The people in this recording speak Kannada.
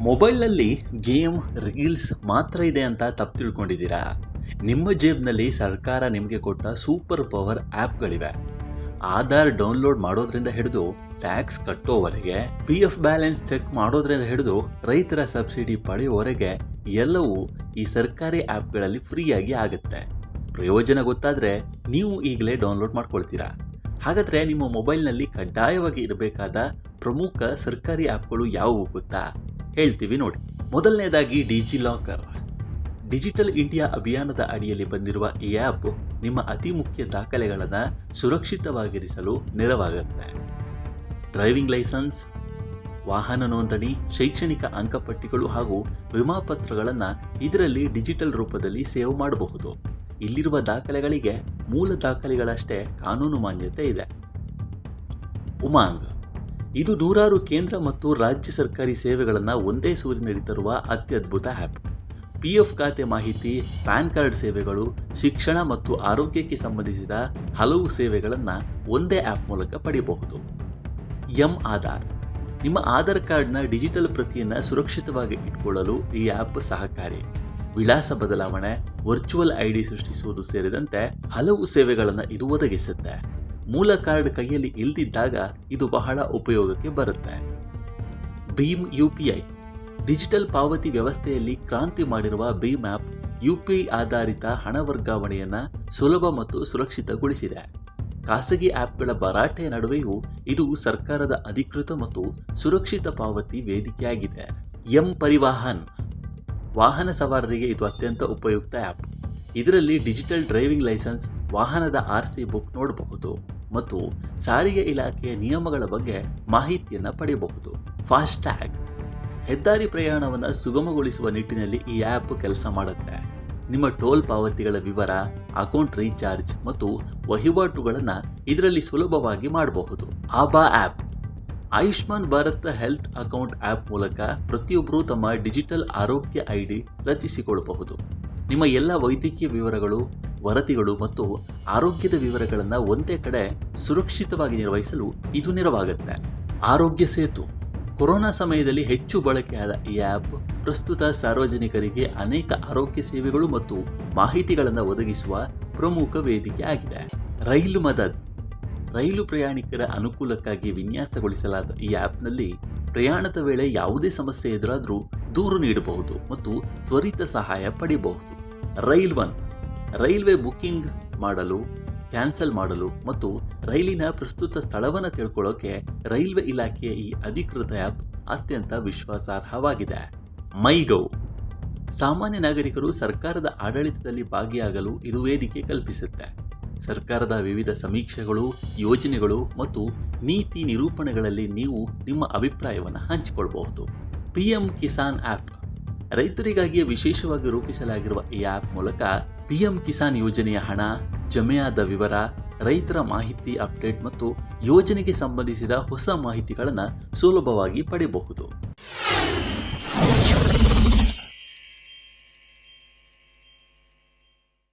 ಮೊಬೈಲ್ನಲ್ಲಿ ಗೇಮ್ ರೀಲ್ಸ್ ಮಾತ್ರ ಇದೆ ಅಂತ ತಪ್ಪು ತಿಳ್ಕೊಂಡಿದ್ದೀರಾ? ನಿಮ್ಮ ಜೇಬ್ನಲ್ಲಿ ಸರ್ಕಾರ ನಿಮಗೆ ಕೊಟ್ಟ ಸೂಪರ್ ಪವರ್ ಆ್ಯಪ್ಗಳಿವೆ. ಆಧಾರ್ ಡೌನ್ಲೋಡ್ ಮಾಡೋದ್ರಿಂದ ಹಿಡಿದು ಟ್ಯಾಕ್ಸ್ ಕಟ್ಟೋವರೆಗೆ, PF ಬ್ಯಾಲೆನ್ಸ್ ಚೆಕ್ ಮಾಡೋದ್ರಿಂದ ಹಿಡಿದು ರೈತರ ಸಬ್ಸಿಡಿ ಪಡೆಯುವವರೆಗೆ ಎಲ್ಲವೂ ಈ ಸರ್ಕಾರಿ ಆ್ಯಪ್ಗಳಲ್ಲಿ ಫ್ರೀಯಾಗಿ ಆಗುತ್ತೆ. ಪ್ರಯೋಜನ ಗೊತ್ತಾದರೆ ನೀವು ಈಗಲೇ ಡೌನ್ಲೋಡ್ ಮಾಡ್ಕೊಳ್ತೀರಾ. ಹಾಗಾದರೆ ನಿಮ್ಮ ಮೊಬೈಲ್ನಲ್ಲಿ ಕಡ್ಡಾಯವಾಗಿ ಇರಬೇಕಾದ ಪ್ರಮುಖ ಸರ್ಕಾರಿ ಆ್ಯಪ್ಗಳು ಯಾವುವು ಗೊತ್ತಾ? ಹೇಳ್ತೀವಿ ನೋಡಿ. ಮೊದಲನೇದಾಗಿ ಡಿಜಿಲಾಕರ್. ಡಿಜಿಟಲ್ ಇಂಡಿಯಾ ಅಭಿಯಾನದ ಅಡಿಯಲ್ಲಿ ಬಂದಿರುವ ಈ ಆ್ಯಪ್ ನಿಮ್ಮ ಅತಿ ಮುಖ್ಯ ದಾಖಲೆಗಳನ್ನು ಸುರಕ್ಷಿತವಾಗಿರಿಸಲು ನೆರವಾಗುತ್ತೆ. ಡ್ರೈವಿಂಗ್ ಲೈಸೆನ್ಸ್, ವಾಹನ ನೋಂದಣಿ, ಶೈಕ್ಷಣಿಕ ಅಂಕಪಟ್ಟಿಗಳು ಹಾಗೂ ವಿಮಾ ಪತ್ರಗಳನ್ನು ಇದರಲ್ಲಿ ಡಿಜಿಟಲ್ ರೂಪದಲ್ಲಿ ಸೇವ್ ಮಾಡಬಹುದು. ಇಲ್ಲಿರುವ ದಾಖಲೆಗಳಿಗೆ ಮೂಲ ದಾಖಲೆಗಳಷ್ಟೇ ಕಾನೂನು ಮಾನ್ಯತೆ ಇದೆ. ಉಮಾಂಗ್. ಇದು ನೂರಾರು ಕೇಂದ್ರ ಮತ್ತು ರಾಜ್ಯ ಸರ್ಕಾರಿ ಸೇವೆಗಳನ್ನು ಒಂದೇ ಸೂರಿನಡಿ ತರುವ ಅತ್ಯದ್ಭುತ ಆ್ಯಪ್. PF ಖಾತೆ ಮಾಹಿತಿ, ಪ್ಯಾನ್ ಕಾರ್ಡ್ ಸೇವೆಗಳು, ಶಿಕ್ಷಣ ಮತ್ತು ಆರೋಗ್ಯಕ್ಕೆ ಸಂಬಂಧಿಸಿದ ಹಲವು ಸೇವೆಗಳನ್ನು ಒಂದೇ ಆ್ಯಪ್ ಮೂಲಕ ಪಡೆಯಬಹುದು. ಆಧಾರ್. ನಿಮ್ಮ ಆಧಾರ್ ಕಾರ್ಡ್ನ ಡಿಜಿಟಲ್ ಪ್ರತಿಯನ್ನು ಸುರಕ್ಷಿತವಾಗಿ ಇಟ್ಕೊಳ್ಳಲು ಈ ಆ್ಯಪ್ ಸಹಕಾರಿ. ವಿಳಾಸ ಬದಲಾವಣೆ, ವರ್ಚುವಲ್ ID ಸೃಷ್ಟಿಸುವುದು ಸೇರಿದಂತೆ ಹಲವು ಸೇವೆಗಳನ್ನು ಇದು ಒದಗಿಸುತ್ತೆ. ಮೂಲ ಕಾರ್ಡ್ ಕೈಯಲ್ಲಿ ಇಲ್ದಿದ್ದಾಗ ಇದು ಬಹಳ ಉಪಯೋಗಕ್ಕೆ ಬರುತ್ತೆ. ಭೀಮ್ UPI. ಡಿಜಿಟಲ್ ಪಾವತಿ ವ್ಯವಸ್ಥೆಯಲ್ಲಿ ಕ್ರಾಂತಿ ಮಾಡಿರುವ ಭೀಮ್ ಆ್ಯಪ್ UPI ಆಧಾರಿತ ಹಣ ವರ್ಗಾವಣೆಯನ್ನು ಸುಲಭ ಮತ್ತು ಸುರಕ್ಷಿತಗೊಳಿಸಿದೆ. ಖಾಸಗಿ ಆ್ಯಪ್ಗಳ ಭರಾಟೆಯ ನಡುವೆಯೂ ಇದು ಸರ್ಕಾರದ ಅಧಿಕೃತ ಮತ್ತು ಸುರಕ್ಷಿತ ಪಾವತಿ ವೇದಿಕೆಯಾಗಿದೆ. ಪರಿವಾಹನ್. ವಾಹನ ಸವಾರರಿಗೆ ಇದು ಅತ್ಯಂತ ಉಪಯುಕ್ತ ಆ್ಯಪ್. ಇದರಲ್ಲಿ ಡಿಜಿಟಲ್ ಡ್ರೈವಿಂಗ್ ಲೈಸೆನ್ಸ್, ವಾಹನದ RC ಬುಕ್ ನೋಡಬಹುದು ಮತ್ತು ಸಾರಿಗೆ ಇಲಾಖೆಯ ನಿಯಮಗಳ ಬಗ್ಗೆ ಮಾಹಿತಿಯನ್ನು ಪಡೆಯಬಹುದು. ಫಾಸ್ಟ್ಯಾಗ್. ಹೆದ್ದಾರಿ ಪ್ರಯಾಣವನ್ನು ಸುಗಮಗೊಳಿಸುವ ನಿಟ್ಟಿನಲ್ಲಿ ಈ ಆ್ಯಪ್ ಕೆಲಸ ಮಾಡುತ್ತೆ. ನಿಮ್ಮ ಟೋಲ್ ಪಾವತಿಗಳ ವಿವರ, ಅಕೌಂಟ್ ರೀಚಾರ್ಜ್ ಮತ್ತು ವಹಿವಾಟುಗಳನ್ನು ಇದರಲ್ಲಿ ಸುಲಭವಾಗಿ ಮಾಡಬಹುದು. Aba app. Ayushman Bharat health account app ಮೂಲಕ ಪ್ರತಿಯೊಬ್ಬರೂ ತಮ್ಮ ಡಿಜಿಟಲ್ ಆರೋಗ್ಯ ID ರಚಿಸಿಕೊಳ್ಳಬಹುದು. ನಿಮ್ಮ ಎಲ್ಲ ವೈದ್ಯಕೀಯ ವಿವರಗಳು, ವರದಿಗಳು ಮತ್ತು ಆರೋಗ್ಯದ ವಿವರಗಳನ್ನು ಒಂದೇ ಕಡೆ ಸುರಕ್ಷಿತವಾಗಿ ನಿರ್ವಹಿಸಲು ಇದು ನೆರವಾಗುತ್ತೆ. ಆರೋಗ್ಯ ಸೇತು. ಕೊರೋನಾ ಸಮಯದಲ್ಲಿ ಹೆಚ್ಚು ಬಳಕೆಯಾದ ಈ ಆ್ಯಪ್ ಪ್ರಸ್ತುತ ಸಾರ್ವಜನಿಕರಿಗೆ ಅನೇಕ ಆರೋಗ್ಯ ಸೇವೆಗಳು ಮತ್ತು ಮಾಹಿತಿಗಳನ್ನು ಒದಗಿಸುವ ಪ್ರಮುಖ ವೇದಿಕೆ ಆಗಿದೆ. ರೈಲು ಮದದ್. ರೈಲು ಪ್ರಯಾಣಿಕರ ಅನುಕೂಲಕ್ಕಾಗಿ ವಿನ್ಯಾಸಗೊಳಿಸಲಾದ ಈ ಆ್ಯಪ್ನಲ್ಲಿ ಪ್ರಯಾಣದ ವೇಳೆ ಯಾವುದೇ ಸಮಸ್ಯೆ ಎದುರಾದರೂ ದೂರು ನೀಡಬಹುದು ಮತ್ತು ತ್ವರಿತ ಸಹಾಯ ಪಡೆಯಬಹುದು. Rail one. ರೈಲ್ವೆ ಬುಕಿಂಗ್ ಮಾಡಲು, ಕ್ಯಾನ್ಸಲ್ ಮಾಡಲು ಮತ್ತು ರೈಲಿನ ಪ್ರಸ್ತುತ ಸ್ಥಳವನ್ನು ತಿಳ್ಕೊಳ್ಳೋಕೆ ರೈಲ್ವೆ ಇಲಾಖೆಯ ಈ ಅಧಿಕೃತ ಆ್ಯಪ್ ಅತ್ಯಂತ ವಿಶ್ವಾಸಾರ್ಹವಾಗಿದೆ. ಮೈಗೌ. ಸಾಮಾನ್ಯ ನಾಗರಿಕರು ಸರ್ಕಾರದ ಆಡಳಿತದಲ್ಲಿ ಭಾಗಿಯಾಗಲು ಇದು ವೇದಿಕೆ ಕಲ್ಪಿಸುತ್ತೆ. ಸರ್ಕಾರದ ವಿವಿಧ ಸಮೀಕ್ಷೆಗಳು, ಯೋಜನೆಗಳು ಮತ್ತು ನೀತಿ ನಿರೂಪಣೆಗಳಲ್ಲಿ ನೀವು ನಿಮ್ಮ ಅಭಿಪ್ರಾಯವನ್ನು ಹಂಚಿಕೊಳ್ಳಬಹುದು. PM Kisan app. ರೈತರಿಗಾಗಿ ವಿಶೇಷವಾಗಿ ರೂಪಿಸಲಾಗಿರುವ ಈ ಆ್ಯಪ್ ಮೂಲಕ PM ಕಿಸಾನ್ ಯೋಜನೆಯ ಹಣ, ಜಮೆಯಾದ ವಿವರ, ರೈತರ ಮಾಹಿತಿ ಅಪ್ಡೇಟ್ ಮತ್ತು ಯೋಜನೆಗೆ ಸಂಬಂಧಿಸಿದ ಹೊಸ ಮಾಹಿತಿಗಳನ್ನು ಸುಲಭವಾಗಿ ಪಡೆಯಬಹುದು.